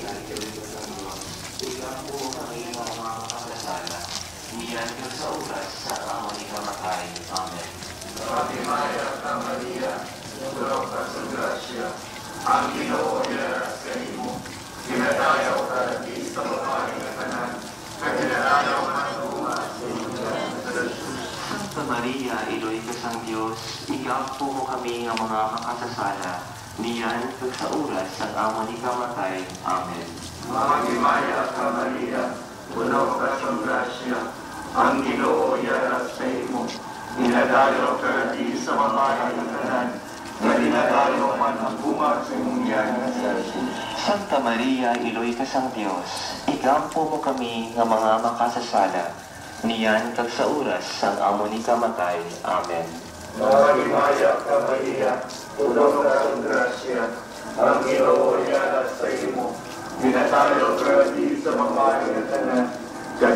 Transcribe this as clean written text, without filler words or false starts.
Bigyan po kami ng mga makakasala. Iyan ka sa oras sa amon ikamatay. Amen. Ave Maria, Maria, Puro ka sa grasya, ang Ginoo niya sa imo. Ginadayaw ka di sa babae na kanan, at ginadayaw ka ng umas sa Jesus. Santa Maria, Iloy ka sang Diyos, igapo mo kami ng mga makasasala. Niyan ka sa oras sa amon ikamatay. Amen. Ave Maria, Maria, Puro ka sa grasya, ang Ginoo niya sa imo. Ginadayaw ka di sa babae na kanan, at ginadayaw ka ng umas sa Jesus. Santa Maria, Iloy ka sang Diyos, igampo mo kami ng mga makasasala. Niyan kag sa oras sang amon ikamatay. Amen. Ave Maria, Maria, Puro ka sa grasya, ang Ginoo niya sa imo. Ginadayaw ka di sa babae na kanan,